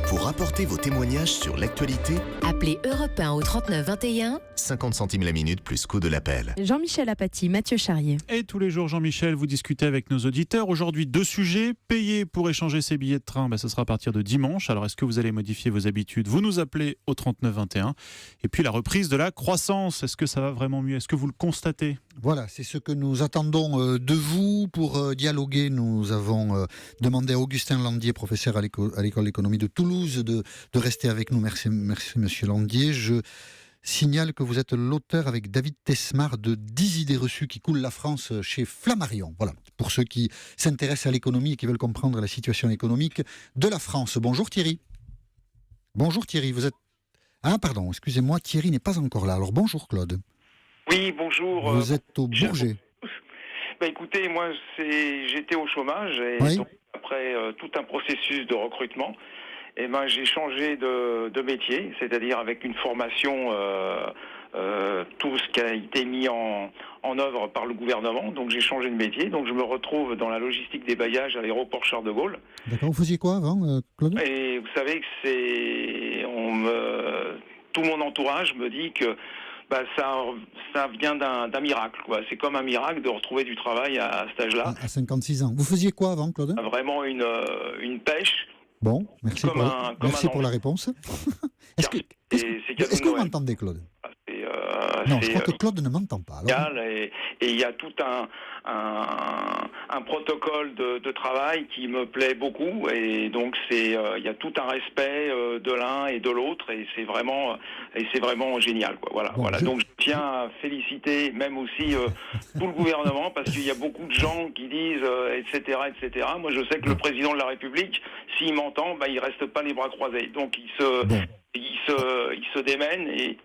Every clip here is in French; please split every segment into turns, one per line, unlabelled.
Pour apporter vos témoignages sur l'actualité,
Appelez Europe 1 au 39 21.
50 centimes la minute plus coût de l'appel.
Jean-Michel Apathy, Mathieu Charrier.
Et tous les jours, Jean-Michel, vous discutez avec nos auditeurs. Aujourd'hui, 2 sujets. Payer pour échanger ses billets de train, ce sera à partir de dimanche. Alors, est-ce que vous allez modifier vos habitudes? Vous nous appelez au 39 21. Et puis, la reprise de la croissance. Est-ce que ça va vraiment mieux? Est-ce que vous le constatez?
Voilà, c'est ce que nous attendons de vous pour dialoguer. Nous avons demandé à Augustin Landier, professeur à l'école d'économie de Toulouse, de rester avec nous. Merci Monsieur Landier. Je signale que vous êtes l'auteur avec David Tesmar de 10 idées reçues qui coulent la France chez Flammarion. Voilà, pour ceux qui s'intéressent à l'économie et qui veulent comprendre la situation économique de la France. Bonjour Thierry. Bonjour Thierry, vous êtes... Ah pardon, excusez-moi, Thierry n'est pas encore là. Alors bonjour Claude.
Oui, bonjour.
Vous êtes au Bourget.
Écoutez, moi, j'étais au chômage et
Oui.
donc, après tout un processus de recrutement, j'ai changé de métier, c'est-à-dire avec une formation, tout ce qui a été mis en œuvre par le gouvernement. Donc j'ai changé de métier, donc je me retrouve dans la logistique des bagages à l'aéroport Charles de Gaulle.
D'accord, vous faisiez quoi avant Claude?
Et vous savez que tout mon entourage me dit que ça vient d'un miracle, quoi. C'est comme un miracle de retrouver du travail à cet âge-là.
À 56 ans. Vous faisiez quoi avant Claude?
Vraiment une pêche.
Bon, merci pour la réponse. Est-ce que vous m'entendez Claude? Non, je crois que Claude ne m'entend pas. Alors...
Et il y a tout un protocole de travail qui me plaît beaucoup, et donc il y a tout un respect de l'un et de l'autre, et c'est vraiment génial, quoi. Voilà,
bon,
voilà. Donc je tiens à féliciter même aussi tout le gouvernement, parce qu'il y a beaucoup de gens qui disent etc. Moi je sais que le président de la République, s'il m'entend, il reste pas les bras croisés, donc il se démène et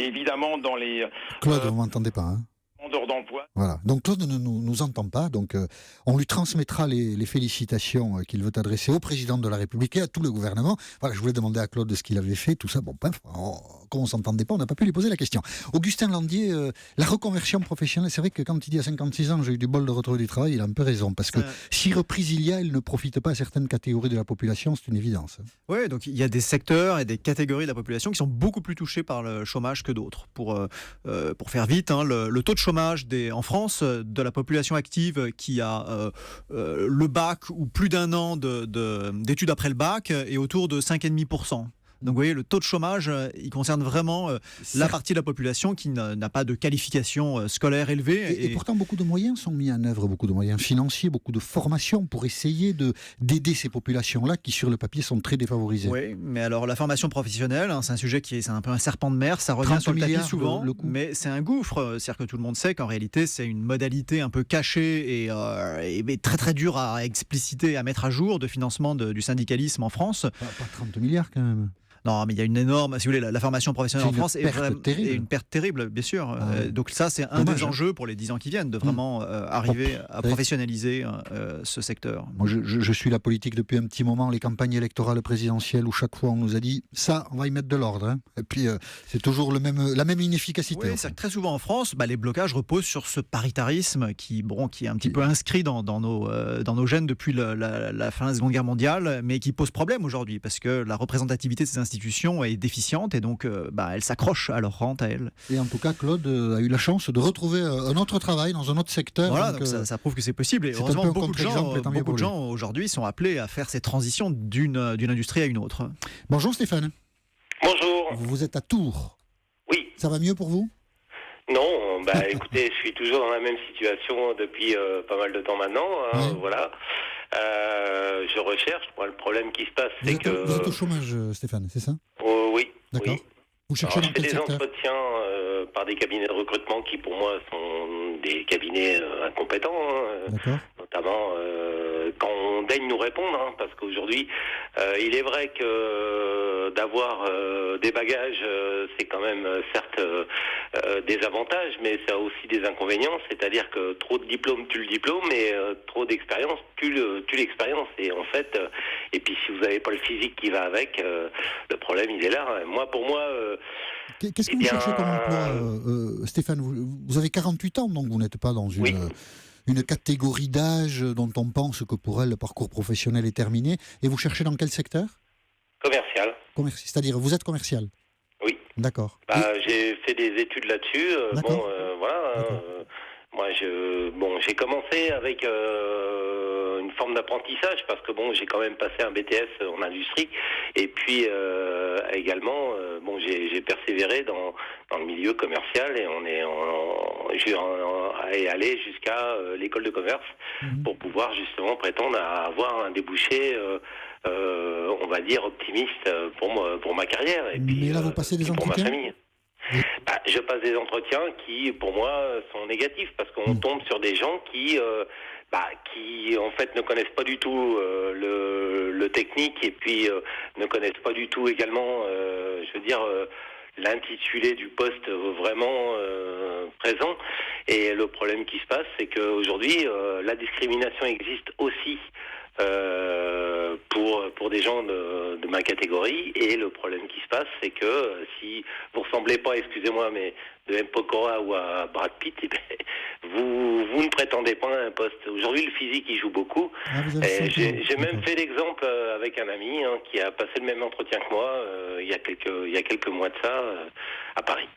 évidemment, dans les...
Claude, vous ne m'entendez pas, hein?
Demandeurs d'emploi.
Voilà. Donc Claude ne nous entend pas, donc on lui transmettra les félicitations qu'il veut adresser au président de la République et à tout le gouvernement. Voilà, je voulais demander à Claude ce qu'il avait fait, tout ça. Bon, bref, comme on ne s'entendait pas, on n'a pas pu lui poser la question. Augustin Landier, la reconversion professionnelle, c'est vrai que quand il dit à 56 ans, j'ai eu du bol de retrouver du travail, il a un peu raison, parce que si reprise il y a, elle ne profite pas à certaines catégories de la population, c'est une évidence.
Oui, donc il y a des secteurs et des catégories de la population qui sont beaucoup plus touchés par le chômage que d'autres. Pour faire vite, le taux de chômage en France de la population active qui a le bac ou plus d'un an d'études après le bac est autour de 5,5%. Donc vous voyez, le taux de chômage, il concerne vraiment la partie de la population qui n'a pas de qualification scolaire élevée.
Et pourtant, beaucoup de moyens sont mis en œuvre, beaucoup de moyens financiers, beaucoup de formations pour essayer d'aider ces populations-là qui, sur le papier, sont très défavorisées.
Oui, mais alors la formation professionnelle, c'est un sujet c'est un peu un serpent de mer, ça revient sur le tapis souvent, mais c'est un gouffre. C'est-à-dire que tout le monde sait qu'en réalité, c'est une modalité un peu cachée et très très dure à expliciter, à mettre à jour de financement du syndicalisme en France.
Pas 30 milliards quand même.
Non, mais il y a une énorme, si vous voulez, la formation professionnelle en France est
une
perte terrible, bien sûr. Donc ça, c'est un des enjeux pour les 10 ans qui viennent, de vraiment arriver à professionnaliser ce secteur.
Moi, je suis la politique depuis un petit moment, les campagnes électorales présidentielles où chaque fois on nous a dit ça, on va y mettre de l'ordre. Hein. Et puis c'est toujours la même inefficacité.
Oui, c'est que très souvent en France, les blocages reposent sur ce paritarisme qui est un petit peu inscrit dans nos gènes depuis la fin de la Seconde Guerre mondiale, mais qui pose problème aujourd'hui parce que la représentativité de ces institution est déficiente et donc elle s'accroche à leur rente à elle.
Et en tout cas, Claude a eu la chance de retrouver un autre travail dans un autre secteur.
Voilà, donc ça prouve que c'est possible. Et heureusement, beaucoup de gens aujourd'hui sont appelés à faire cette transition d'une industrie à une autre.
Bonjour Stéphane.
Bonjour.
Vous êtes à Tours.
Oui.
Ça va mieux pour vous?
Non, écoutez, je suis toujours dans la même situation depuis pas mal de temps maintenant.
Oui.
Voilà. Je recherche. Moi, le problème qui se passe, c'est que...
Vous êtes au chômage, Stéphane, c'est ça?
Oui.
D'accord.
Oui.
Vous cherchez dans quel secteur?
Je fais des entretiens par des cabinets de recrutement qui, pour moi, sont des cabinets incompétents.
D'accord.
Notamment quand on daigne nous répondre, parce qu'aujourd'hui, il est vrai que d'avoir des bagages, c'est quand même certes des avantages, mais ça a aussi des inconvénients, c'est-à-dire que trop de diplômes tue le diplôme, et trop d'expérience tue l'expérience. Et en fait, et puis si vous n'avez pas le physique qui va avec, le problème il est là. Pour moi...
Qu'est-ce que vous cherchez comme emploi, Stéphane? Vous avez 48 ans, donc vous n'êtes pas dans une...
Oui.
une catégorie d'âge dont on pense que pour elle le parcours professionnel est terminé. Et vous cherchez dans quel secteur ?
Commercial.
C'est-à-dire, vous êtes commercial ?
Oui.
D'accord.
J'ai fait des études là-dessus.
D'accord.
Voilà.
D'accord.
Moi, j'ai commencé avec une forme d'apprentissage parce que j'ai quand même passé un BTS en industrie et puis également j'ai persévéré dans le milieu commercial et j'ai allé jusqu'à l'école de commerce pour pouvoir justement prétendre à avoir un débouché on va dire optimiste pour ma carrière et puis
Mais là, vous passez des
pour ma
entretiens ?
famille. Je passe des entretiens qui, pour moi, sont négatifs parce qu'on tombe sur des gens qui en fait ne connaissent pas du tout le technique et puis ne connaissent pas du tout également, l'intitulé du poste vraiment présent. Et le problème qui se passe, c'est qu'aujourd'hui, la discrimination existe aussi pour des gens de ma catégorie, et le problème qui se passe, c'est que si vous ressemblez pas, excusez-moi, mais de M. Pokora ou à Brad Pitt, vous ne prétendez pas à un poste. Aujourd'hui, le physique, il joue beaucoup. J'ai même fait l'exemple avec un ami qui a passé le même entretien que moi il y a quelques mois de ça à Paris.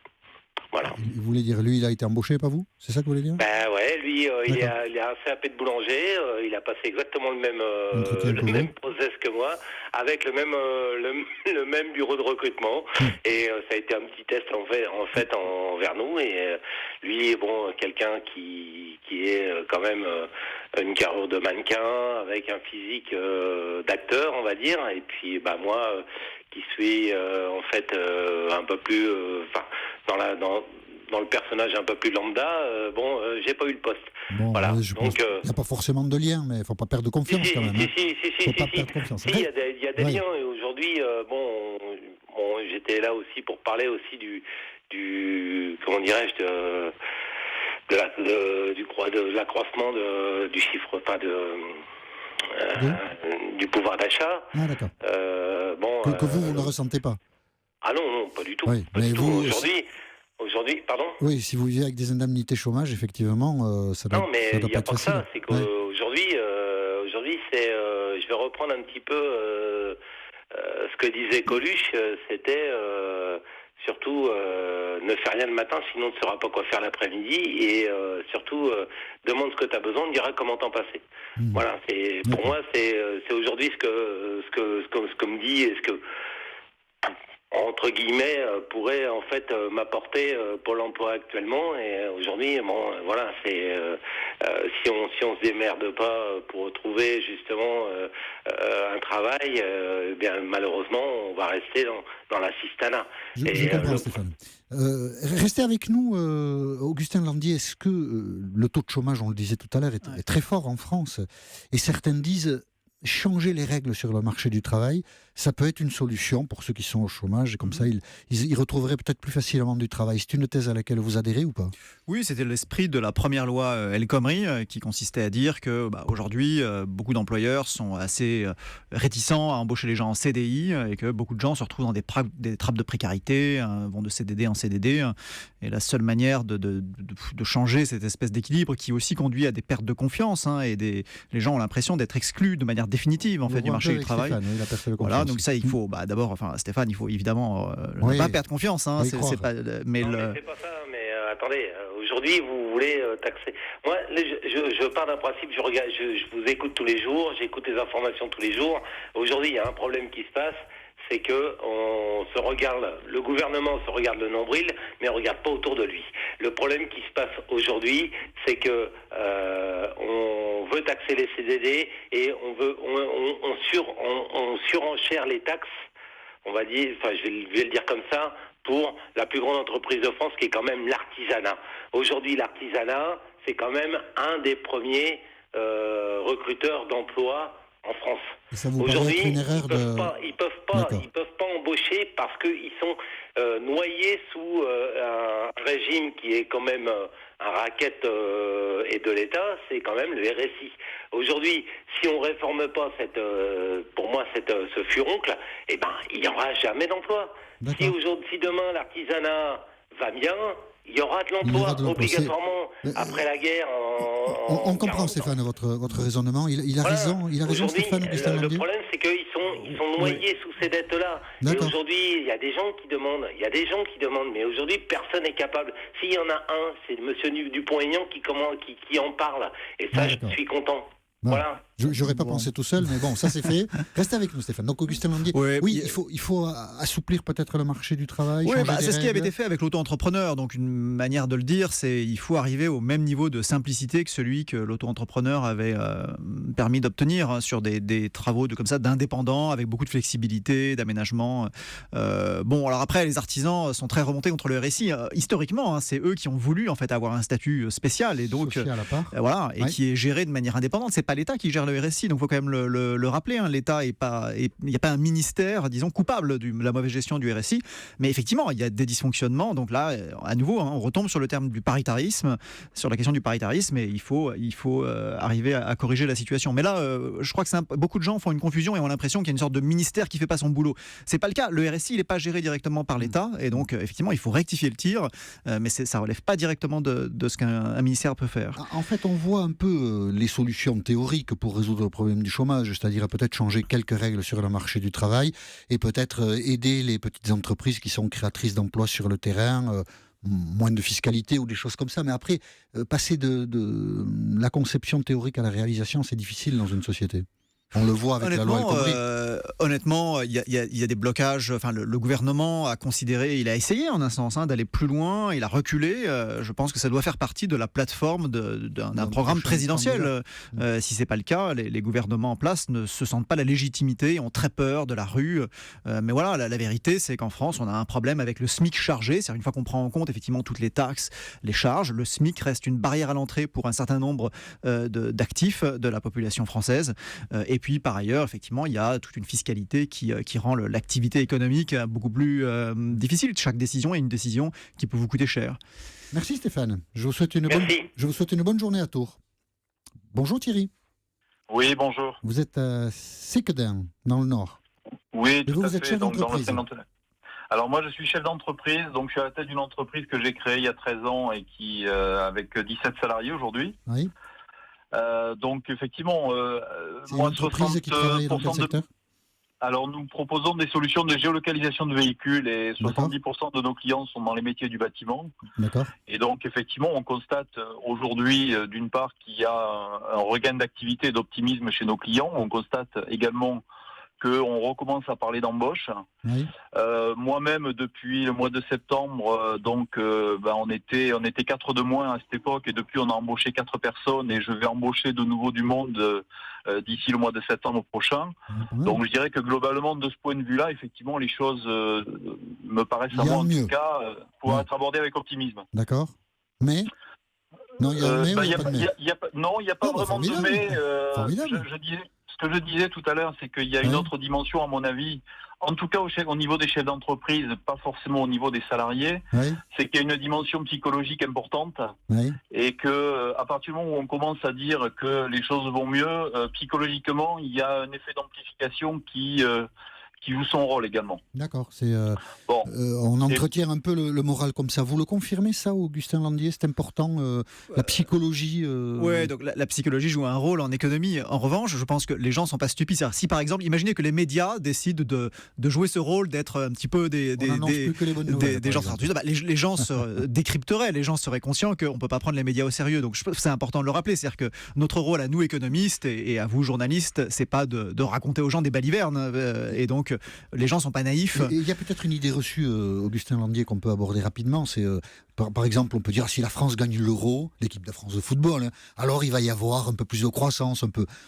Voilà.
Vous voulez dire, lui, il a été embauché, pas vous ? C'est ça que vous voulez dire ?
Ouais, lui, il a un CAP de boulanger, il a passé exactement le même process que moi, avec le même bureau de recrutement, et ça a été un petit test en fait envers nous, et lui, quelqu'un qui est quand même une carrure de mannequin, avec un physique d'acteur, on va dire, et puis moi, qui suis en fait un peu plus dans le personnage un peu plus lambda, j'ai pas eu le poste. Voilà. Donc
il n'y a pas forcément de lien, mais il ne faut pas perdre confiance quand même.
Il y a des liens, et aujourd'hui, j'étais là aussi pour parler aussi du comment dirais-je, de l'accroissement du chiffre, du pouvoir d'achat.
Ah, d'accord. Que vous ne ressentez pas.
Ah non, pas du tout.
Oui,
pas
mais
du
vous,
tout. Aujourd'hui, pardon ?
Oui, si vous vivez avec des indemnités chômage, effectivement, ça doit,
non, mais
ça doit
il n'y
pas
a
être
pas que
facile.
ça. C'est qu'aujourd'hui, c'est, je vais reprendre un petit peu ce que disait Coluche. C'était surtout ne fais rien le matin, sinon tu ne sauras pas quoi faire l'après-midi. Et surtout, demande ce que tu as besoin, on te dira comment t'en passer. Voilà. Pour moi, c'est aujourd'hui ce que me dit et ce que, entre guillemets, pourrait en fait m'apporter Pôle emploi actuellement. Et aujourd'hui, c'est si on se démerde pas pour trouver justement un travail, bien malheureusement on va rester dans l'assistanat.
Je comprends, Stéphane. Restez avec nous, Augustin Landier. Est-ce que le taux de chômage, on le disait tout à l'heure, est très fort en France, et certains disent changer les règles sur le marché du travail, ça peut être une solution pour ceux qui sont au chômage, et comme ça ils retrouveraient peut-être plus facilement du travail. C'est une thèse à laquelle vous adhérez ou pas ?
Oui, c'était l'esprit de la première loi El Khomri qui consistait à dire que aujourd'hui, beaucoup d'employeurs sont assez réticents à embaucher les gens en CDI, et que beaucoup de gens se retrouvent dans des trappes de précarité, vont de CDD en CDD. Et la seule manière de changer cette espèce d'équilibre qui aussi conduit à des pertes de confiance, et les gens ont l'impression d'être exclus de manière définitive en fait du marché du travail.
Stéphane, il a perdu le confiance.
Voilà, donc ça il faut d'abord, Stéphane, il faut évidemment ne pas perdre confiance. C'est pas, mais
c'est pas ça. Mais attendez, aujourd'hui vous voulez taxer. Moi, je pars d'un principe. Je vous écoute tous les jours, j'écoute les informations tous les jours. Aujourd'hui, il y a un problème qui se passe. C'est que le gouvernement se regarde le nombril, mais ne regarde pas autour de lui. Le problème qui se passe aujourd'hui, c'est que on veut taxer les CDD et on surenchère les taxes. On va dire, je vais le dire comme ça, pour la plus grande entreprise de France, qui est quand même l'artisanat. Aujourd'hui, l'artisanat, c'est quand même un des premiers recruteurs d'emploi en France.
Aujourd'hui,
ils peuvent pas embaucher parce qu'ils sont noyés sous un régime qui est quand même un racket et de l'État, c'est quand même le RSI. Aujourd'hui, si on réforme pas ce furoncle, il n'y aura jamais d'emploi. Si demain l'artisanat va bien, Il y aura de
Il y
l'emploi
aura de l'emploi.
obligatoirement après la guerre.
On comprend, Stéphane, votre raisonnement. Il a
Voilà.
raison,
Aujourd'hui,
Stéphane Augustin
le
Landier.
problème, c'est qu'ils sont noyés sous ces dettes-là. Et
D'accord.
aujourd'hui, il y a des gens qui demandent. Mais aujourd'hui, personne n'est capable. S'il y en a un, c'est monsieur Dupont-Aignan qui en parle. Et ça, je
D'accord.
suis content.
Non.
Voilà.
J'aurais pas pensé tout seul, mais bon, ça c'est fait. Restez avec nous, Stéphane. Donc, Augustin Landier,
Ouais,
oui, il faut assouplir peut-être le marché du travail.
Oui,
changer des
c'est ce qui avait
règles.
été fait avec l'auto-entrepreneur. Donc, une manière de le dire, c'est il faut arriver au même niveau de simplicité que celui que l'auto-entrepreneur avait permis d'obtenir sur des travaux comme ça d'indépendants, avec beaucoup de flexibilité, d'aménagement. Bon, alors après, les artisans sont très remontés contre le RSI. Historiquement, c'est eux qui ont voulu en fait avoir un statut spécial et donc
Social à part.
voilà, et
Ouais.
qui est géré de manière indépendante. C'est pas l'État qui gère le RSI, donc il faut quand même le rappeler. L'État est pas, il n'y a pas un ministère, disons, coupable de la mauvaise gestion du RSI, mais effectivement, il y a des dysfonctionnements. Donc là, à nouveau, on retombe sur le terme du paritarisme, sur la question du paritarisme, et il faut arriver à corriger la situation. Mais là, je crois que beaucoup de gens font une confusion et ont l'impression qu'il y a une sorte de ministère qui fait pas son boulot. C'est pas le cas. Le RSI, il n'est pas géré directement par l'État, et donc effectivement, il faut rectifier le tir, mais ça relève pas directement de ce qu'un ministère peut faire.
En fait, on voit un peu les solutions théoriques pour résoudre le problème du chômage, c'est-à-dire peut-être changer quelques règles sur le marché du travail et peut-être aider les petites entreprises qui sont créatrices d'emplois sur le terrain, moins de fiscalité ou des choses comme ça. Mais après, passer de la conception théorique à la réalisation, c'est difficile dans une société. On le voit avec la loi El Khomri.
Honnêtement, il y a des blocages. Enfin, le gouvernement a considéré, il a essayé en un sens d'aller plus loin. Il a reculé. Je pense que ça doit faire partie de la plateforme d'un programme présidentiel. Si c'est pas le cas, les gouvernements en place ne se sentent pas la légitimité, ont très peur de la rue. Mais voilà, la vérité, c'est qu'en France, on a un problème avec le SMIC chargé. C'est-à-dire une fois qu'on prend en compte effectivement toutes les taxes, les charges, le SMIC reste une barrière à l'entrée pour un certain nombre d'actifs de la population française. Et puis, par ailleurs, effectivement, il y a toute une fiscalité qui rend l'activité économique beaucoup plus difficile. Chaque décision est une décision qui peut vous coûter cher.
Merci Stéphane. Je vous souhaite une bonne journée à Tours. Bonjour Thierry.
Oui, bonjour.
Vous êtes à Séquedin, dans le Nord.
Oui, tout à
vous êtes
fait.
chef
Donc,
d'entreprise.
Alors moi, je suis chef d'entreprise, donc je suis à la tête d'une entreprise que j'ai créée il y a 13 ans et qui, avec 17 salariés aujourd'hui.
Oui.
Donc effectivement,
C'est une
moi,
entreprise qui travaille dans quel secteur ?
Alors nous proposons des solutions de géolocalisation de véhicules et 70% de nos clients sont dans les métiers du bâtiment.
D'accord.
Et donc effectivement, on constate aujourd'hui d'une part qu'il y a un regain d'activité et d'optimisme chez nos clients. On constate également qu'on recommence à parler d'embauche.
Oui.
Moi-même, depuis le mois de septembre, on était 4 de moins à cette époque, et depuis on a embauché 4 personnes, et je vais embaucher de nouveau du monde d'ici le mois de septembre prochain. Donc je dirais que globalement, de ce point de vue-là, effectivement, les choses me paraissent à moi en tout cas pouvoir être abordées avec optimisme.
D'accord. Mais non, il y a un mais ou il n'y a pas de mais ?
Non, il n'y a pas vraiment de mais.
Formidable.
Ce que je disais tout à l'heure, c'est qu'il y a une autre dimension, à mon avis, en tout cas au niveau des chefs d'entreprise, pas forcément au niveau des salariés, c'est qu'il y a une dimension psychologique importante, et que à partir du moment où on commence à dire que les choses vont mieux, psychologiquement, il y a un effet d'amplification qui joue son rôle également.
D'accord. On entretient un peu le moral comme ça. Vous le confirmez ça, Augustin Landier ? C'est important, la psychologie
Oui, donc la psychologie joue un rôle en économie. En revanche, je pense que les gens ne sont pas stupides. C'est-à-dire, si par exemple, imaginez que les médias décident de jouer ce rôle, d'être un petit peu des gens sortis, les gens se décrypteraient, les gens seraient conscients qu'on ne peut pas prendre les médias au sérieux. Donc je pense que c'est important de le rappeler. C'est-à-dire que notre rôle à nous, économistes, et à vous, journalistes, c'est pas de raconter aux gens des balivernes. Et donc, les gens ne sont pas naïfs.
Il y a peut-être une idée reçue, Augustin Landier, qu'on peut aborder rapidement. C'est, par exemple, on peut dire si la France gagne l'Euro, l'équipe de France de football, alors il va y avoir un peu plus de croissance,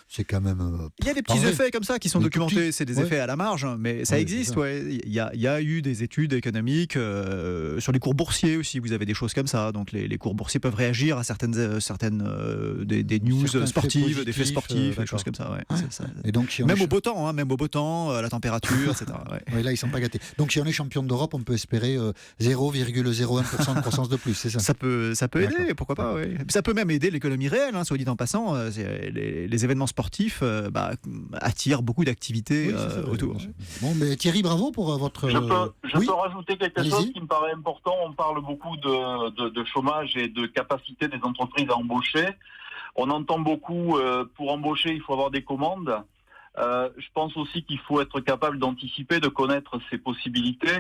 c'est quand même.
Il y a des petits effets comme ça qui sont documentés. C'est des effets à la marge, mais ça existe. Il y a eu des études économiques sur les cours boursiers aussi. Vous avez des choses comme ça. Donc les cours boursiers peuvent réagir à certaines des news sportives, des faits sportifs, des choses comme ça.
Et donc,
même au beau temps, la température. voitures, etc. Ouais.
Oui, là, ils ne sont pas gâtés. Donc, si on est champion d'Europe, on peut espérer 0,01% de croissance de plus, c'est ça?
Ça peut aider, pourquoi pas. Ouais. Ça peut même aider l'économie réelle, soit dit en passant. Les événements sportifs attirent beaucoup d'activités autour.
Bon, mais Thierry, bravo pour votre...
Je peux rajouter quelque chose qui me paraît important. On parle beaucoup de chômage et de capacité des entreprises à embaucher. On entend beaucoup, pour embaucher, il faut avoir des commandes. Je pense aussi qu'il faut être capable d'anticiper, de connaître ses possibilités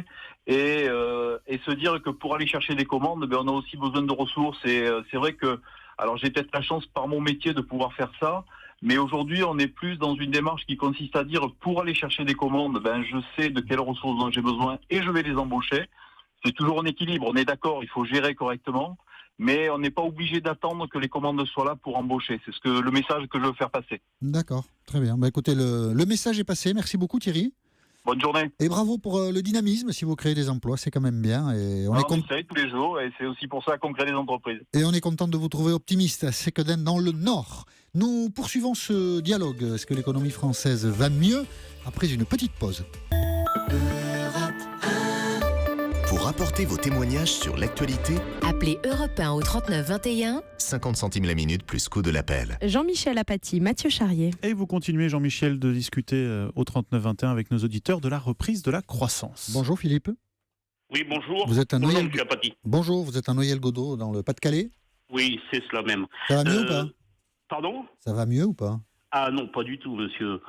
et se dire que pour aller chercher des commandes, on a aussi besoin de ressources. Et c'est vrai que, alors j'ai peut-être la chance par mon métier de pouvoir faire ça, mais aujourd'hui on est plus dans une démarche qui consiste à dire pour aller chercher des commandes, je sais de quelles ressources dont j'ai besoin et je vais les embaucher. C'est toujours en équilibre, on est d'accord, il faut gérer correctement. Mais on n'est pas obligé d'attendre que les commandes soient là pour embaucher. C'est le message que je veux faire passer.
D'accord, très bien. Écoutez, le message est passé. Merci beaucoup Thierry.
Bonne journée.
Et bravo pour le dynamisme. Si vous créez des emplois, c'est quand même bien. Et
on essaye tous les jours et c'est aussi pour ça qu'on crée des entreprises.
Et on est content de vous trouver optimiste à Secquedin dans le Nord. Nous poursuivons ce dialogue. Est-ce que l'économie française va mieux après une petite pause?
Pour apporter vos témoignages sur l'actualité,
appelez Europe 1 au 39 21.
50 centimes la minute plus coût de l'appel.
Jean-Michel Apathy, Mathieu Charrier.
Et vous continuez, Jean-Michel, de discuter au 39 21 avec nos auditeurs de la reprise de la croissance.
Bonjour Philippe.
Oui, bonjour.
Vous êtes à
Bonjour, monsieur Apathy.
Bonjour, vous êtes à Noyelles-Godault, dans le Pas-de-Calais?
Oui, c'est cela même.
Ça va mieux ou pas?
Pardon?
Ça va mieux ou pas?
Ah non, pas du tout, monsieur.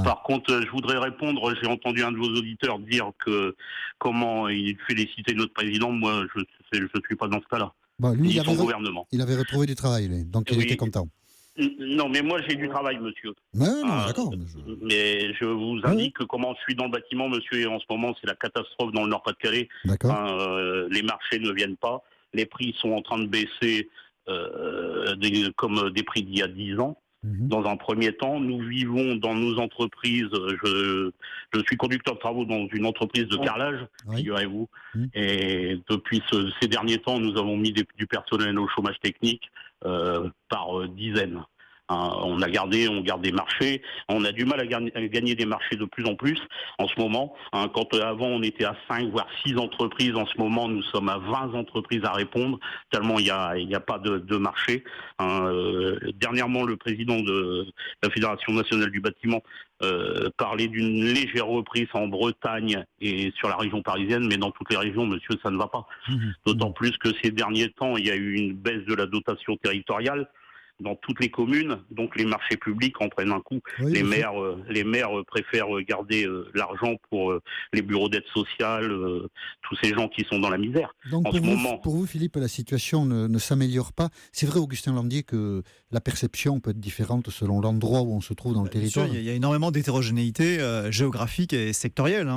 Par contre, je voudrais répondre, j'ai entendu un de vos auditeurs dire que comment il félicitait notre président. Moi, je ne suis pas dans ce cas-là.
Lui,
ni son gouvernement.
Il avait retrouvé du travail, lui, donc il était content.
Non, mais moi, j'ai du travail, monsieur.
D'accord.
Mais je vous indique que comment je suis dans le bâtiment, monsieur, et en ce moment, c'est la catastrophe dans le Nord-Pas-de-Calais.
D'accord.
Les marchés ne viennent pas. Les prix sont en train de baisser comme des prix d'il y a 10 ans. Dans un premier temps, nous vivons dans nos entreprises. Je suis conducteur de travaux dans une entreprise de carrelage, figurez-vous. Et depuis ces derniers temps, nous avons mis du personnel au chômage technique par dizaines. On garde des marchés, on a du mal à gagner des marchés de plus en plus en ce moment. Quand avant on était à 5 voire 6 entreprises, en ce moment nous sommes à 20 entreprises à répondre, tellement il y a pas de marché. Dernièrement, le président de la Fédération nationale du bâtiment parlait d'une légère reprise en Bretagne et sur la région parisienne, mais dans toutes les régions, monsieur, ça ne va pas. D'autant plus que ces derniers temps, il y a eu une baisse de la dotation territoriale dans toutes les communes, donc les marchés publics en prennent un coup. Les maires préfèrent garder l'argent pour les bureaux d'aide sociale, tous ces gens qui sont dans la misère.
Donc pour vous, Philippe, la situation ne s'améliore pas. C'est vrai, Augustin Landier, que la perception peut être différente selon l'endroit où on se trouve dans le territoire.
Il y a énormément d'hétérogénéité géographique et sectorielle.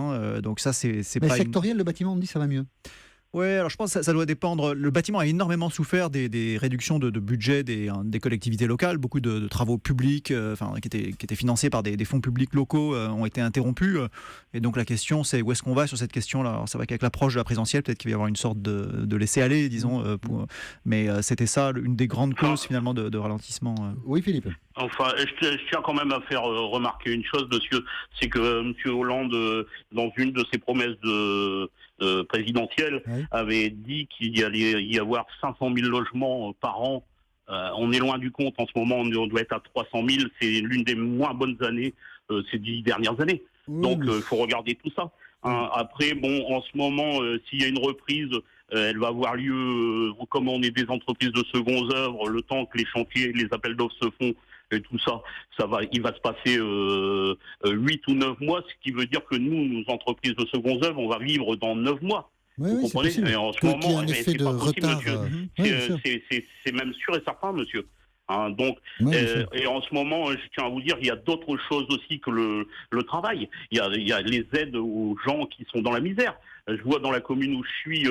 Donc ça, c'est pas
sectoriel, le bâtiment, on dit ça va mieux.
Oui, alors je pense que ça doit dépendre. Le bâtiment a énormément souffert des réductions de budget des collectivités locales. Beaucoup de travaux publics qui étaient financés par des fonds publics locaux ont été interrompus. Et donc la question, c'est où est-ce qu'on va sur cette question-là? Alors, c'est vrai qu'avec l'approche de la présidentielle, peut-être qu'il va y avoir une sorte de laisser-aller, disons. Mais c'était ça, une des grandes causes finalement de ralentissement.
Oui, Philippe.
Enfin, je tiens quand même à faire remarquer une chose, monsieur, c'est que monsieur Hollande, dans une de ses promesses présidentielles, avait dit qu'il y allait y avoir 500 000 logements par an. On est loin du compte en ce moment, on doit être à 300 000. C'est l'une des moins bonnes années ces 10 dernières années. Donc, il faut regarder tout ça. Après, en ce moment, s'il y a une reprise, elle va avoir lieu, comme on est des entreprises de secondes œuvres, le temps que les chantiers, les appels d'offres se font, et tout ça, il va se passer 8 ou 9 mois, ce qui veut dire que nos entreprises de secondes œuvres, on va vivre dans 9 mois. Vous comprenez? Et en ce moment, c'est pas possible, monsieur. C'est même sûr et certain, monsieur. Et en ce moment, je tiens à vous dire, il y a d'autres choses aussi que le travail. Il y a les aides aux gens qui sont dans la misère. Je vois dans la commune où je suis...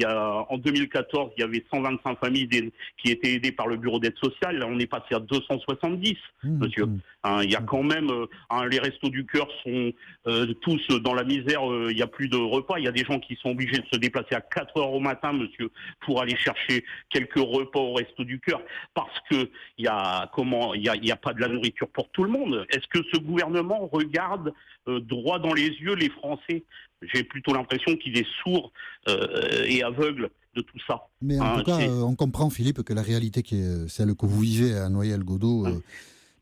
en 2014, il y avait 125 familles qui étaient aidées par le bureau d'aide sociale. Là, on est passé à 270, monsieur. Il y a quand même, les restos du cœur sont tous dans la misère, il n'y a plus de repas. Il y a des gens qui sont obligés de se déplacer à 4 heures au matin, monsieur, pour aller chercher quelques repas au resto du cœur, parce que il y a pas de la nourriture pour tout le monde. Est-ce que ce gouvernement regarde droit dans les yeux les Français? J'ai plutôt l'impression qu'il est sourd et aveugle de tout ça.
Mais en tout cas, on comprend, Philippe, que la réalité qui est celle que vous vivez à Noyelles-Godault,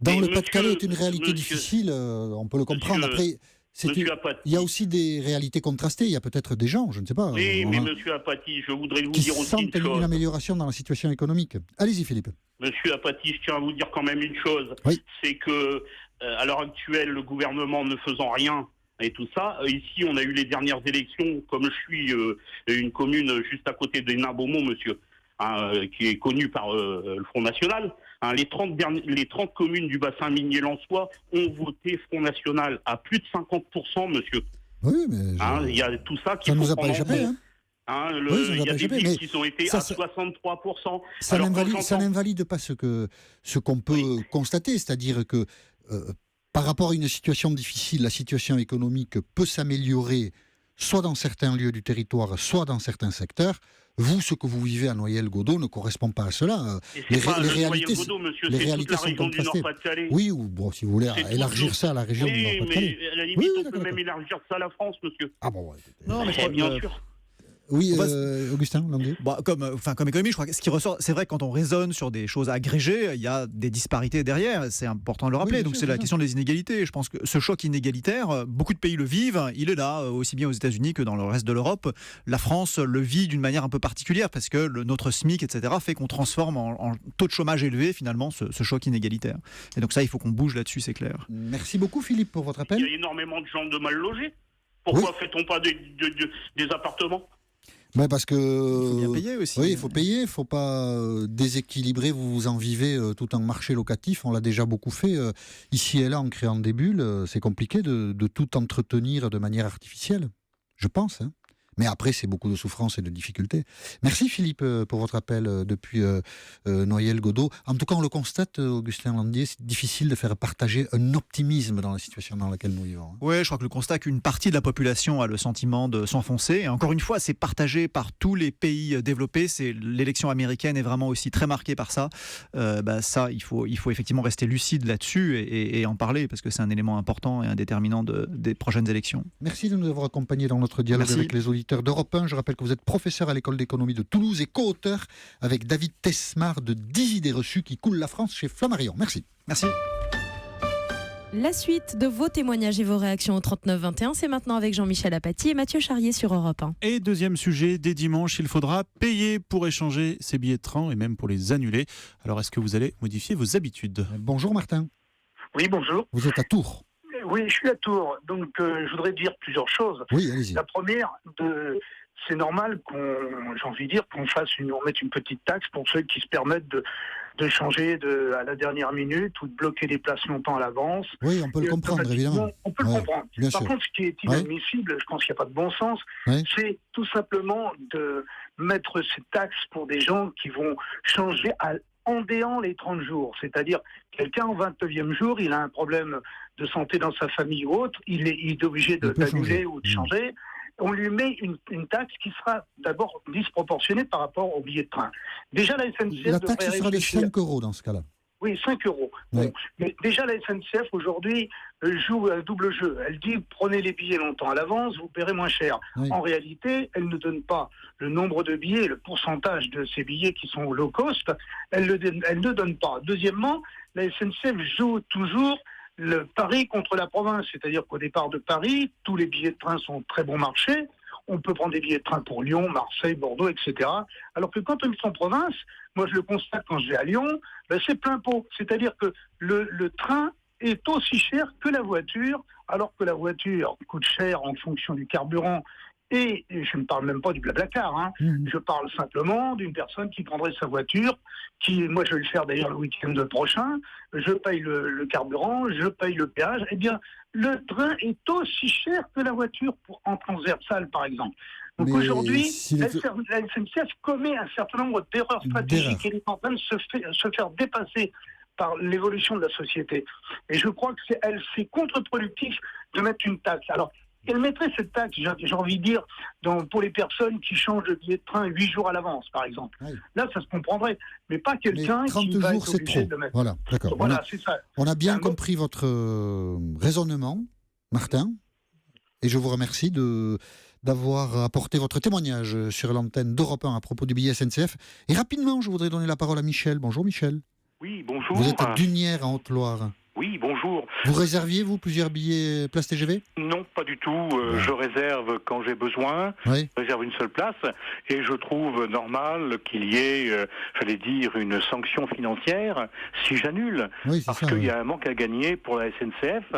dans le Pas-de-Calais, est une réalité difficile, on peut le comprendre. Après, il y a aussi des réalités contrastées, il y a peut-être des gens, je ne sais pas.
Oui, mais monsieur Apathy, je voudrais vous dire aussi une chose.
Une amélioration dans la situation économique. Allez-y, Philippe.
Monsieur Apathy, je tiens à vous dire quand même une chose.
Oui.
C'est que, à l'heure actuelle, le gouvernement ne faisant rien, et tout ça. Ici, on a eu les dernières élections, comme je suis une commune juste à côté de Hénin-Beaumont, monsieur, qui est connue par le Front National. Les 30 communes du bassin minier lensois ont voté Front National à plus de 50%, monsieur.
Oui, mais...
il y a tout ça qui
ça ne nous a pas échappé,
il y a des villes qui ont été à 63%.
Ça n'invalide pas ce qu'on peut constater, c'est-à-dire que... par rapport à une situation difficile, la situation économique peut s'améliorer soit dans certains lieux du territoire, soit dans certains secteurs. Vous, ce que vous vivez à Noyelles-Godault ne correspond pas à cela.
Les réalités, monsieur, c'est toute la région du Nord-Pas-de-Calais.
Oui, ou bon, si vous voulez élargir ça à la région du Nord-Pas-de-Calais.
Mais à la limite, on peut même élargir ça à la France, monsieur.
Ah bon, ouais.
Non, mais
bien sûr.
Oui, Augustin Landier.
Comme économie, je crois que ce qui ressort, c'est vrai que quand on raisonne sur des choses agrégées, il y a des disparités derrière, c'est important de le rappeler. Donc c'est la question des inégalités. Je pense que ce choc inégalitaire, beaucoup de pays le vivent, il est là, aussi bien aux États-Unis que dans le reste de l'Europe. La France le vit d'une manière un peu particulière parce que notre SMIC, etc., fait qu'on transforme en taux de chômage élevé finalement ce choc inégalitaire. Et donc ça, il faut qu'on bouge là-dessus, c'est clair.
Merci beaucoup Philippe pour votre appel.
Il y a énormément de gens de mal logés. Pourquoi fait-on pas des appartements ?
Parce que
il faut bien payer aussi.
Oui, il faut payer, il ne faut pas déséquilibrer, vous en vivez tout un marché locatif, on l'a déjà beaucoup fait ici et là en créant des bulles, c'est compliqué de tout entretenir de manière artificielle, je pense. Mais après, c'est beaucoup de souffrance et de difficultés. Merci Philippe pour votre appel depuis Noyelles-Godault. En tout cas, on le constate, Augustin Landier, c'est difficile de faire partager un optimisme dans la situation dans laquelle nous vivons.
Oui, je crois que le constat qu'une partie de la population a le sentiment de s'enfoncer. Et encore une fois, c'est partagé par tous les pays développés. L'élection américaine est vraiment aussi très marquée par ça. Ça, il faut effectivement rester lucide là-dessus et en parler parce que c'est un élément important et un déterminant des prochaines élections.
Merci de nous avoir accompagnés dans notre dialogue avec les auditeurs d'Europe 1. Je rappelle que vous êtes professeur à l'école d'économie de Toulouse et co-auteur avec David Tesmar de 10 idées reçues qui coulent la France chez Flammarion. Merci.
Merci.
La suite de vos témoignages et vos réactions au 39-21, c'est maintenant avec Jean-Michel Apathy et Mathieu Charrier sur Europe 1.
Et deuxième sujet, dès dimanche, il faudra payer pour échanger ses billets de train et même pour les annuler. Alors est-ce que vous allez modifier vos habitudes ?
Bonjour Martin.
Oui, bonjour.
Vous êtes à Tours.
Oui, je suis à Tours. Donc, je voudrais dire plusieurs choses.
Oui, allez-y.
La première, c'est normal qu'on mette une petite taxe pour ceux qui se permettent de changer à la dernière minute ou de bloquer des places longtemps à l'avance.
Oui, on peut le comprendre, évidemment.
On peut le comprendre. Par contre, ce qui est inadmissible, je pense qu'il n'y a pas de bon sens, c'est tout simplement de mettre cette taxe pour des gens qui vont changer en déant les 30 jours. C'est-à-dire, quelqu'un au 29e jour, il a un problème de santé dans sa famille ou autre, il est obligé d'annuler ou de changer. On lui met une taxe qui sera d'abord disproportionnée par rapport au billet de train. Déjà, la SNCF...
La taxe sera de 5 € dans ce cas-là.
Oui, 5 €.
Oui.
Bon. Mais déjà, la SNCF, aujourd'hui, joue un double jeu. Elle dit, prenez les billets longtemps à l'avance, vous paierez moins cher. Oui. En réalité, elle ne donne pas le nombre de billets, le pourcentage de ces billets qui sont low cost. Elle ne donne pas. Deuxièmement, la SNCF joue toujours le pari contre la province. C'est-à-dire qu'au départ de Paris, tous les billets de train sont très bon marché. On peut prendre des billets de train pour Lyon, Marseille, Bordeaux, etc. Alors que quand on est en province, moi je le constate quand je vais à Lyon, c'est plein pot. C'est-à-dire que le train est aussi cher que la voiture, alors que la voiture coûte cher en fonction du carburant. Et je ne parle même pas du blablacar, Je parle simplement d'une personne qui prendrait sa voiture, moi je vais le faire d'ailleurs le week-end prochain, je paye le carburant, je paye le péage, eh bien le train est aussi cher que la voiture en transversale par exemple. Donc aujourd'hui, la SNCF commet un certain nombre d'erreurs stratégiques et elle est en train de se faire dépasser par l'évolution de la société. Et je crois que c'est contre-productif de mettre une taxe. Alors, elle mettrait cette taxe, j'ai envie de dire, pour les personnes qui changent de billet de train 8 jours à l'avance, par exemple. Oui. Là, ça se comprendrait. Mais pas quelqu'un qui va être obligé de le mettre.
Voilà, d'accord.
Voilà, c'est ça.
On a bien compris votre raisonnement, Martin. Et je vous remercie d'avoir apporté votre témoignage sur l'antenne d'Europe 1 à propos du billet SNCF. Et rapidement, je voudrais donner la parole à Michel. Bonjour Michel.
Oui, bonjour.
Vous êtes à Dunières, en Haute-Loire.
Oui, bonjour.
Vous réserviez, vous, plusieurs billets place TGV ?
Non, pas du tout. Je réserve quand j'ai besoin.
Oui.
Je réserve une seule place. Et je trouve normal qu'il y ait, j'allais dire, une sanction financière si j'annule.
Oui,
parce qu'il y a un manque à gagner pour la SNCF,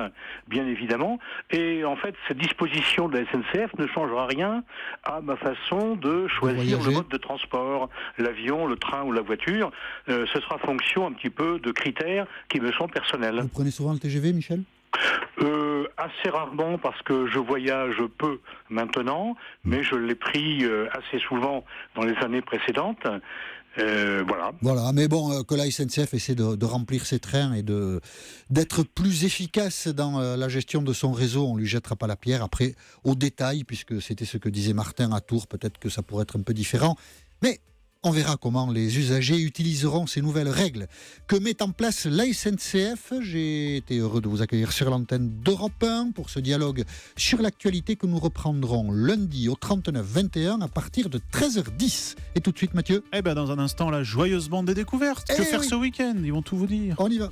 bien évidemment. Et en fait, cette disposition de la SNCF ne changera rien à ma façon de choisir le mode de transport. L'avion, le train ou la voiture. Ce sera fonction un petit peu de critères qui me sont personnels.
Vous prenez souvent le TGV, Michel ?
Assez rarement parce que je voyage peu maintenant, mais je l'ai pris assez souvent dans les années précédentes. Voilà.
Voilà, mais bon, que la SNCF essaie de remplir ses trains et d'être plus efficace dans la gestion de son réseau, on ne lui jettera pas la pierre. Après, au détail, puisque c'était ce que disait Martin à Tours, peut-être que ça pourrait être un peu différent. Mais on verra comment les usagers utiliseront ces nouvelles règles que met en place la SNCF. J'ai été heureux de vous accueillir sur l'antenne d'Europe 1 pour ce dialogue sur l'actualité que nous reprendrons lundi au 39-21 à partir de 13h10. Et tout de suite, Mathieu ?
Dans un instant, la joyeuse bande des découvertes. Que faire ce week-end ? Ils vont tout vous dire.
On y va.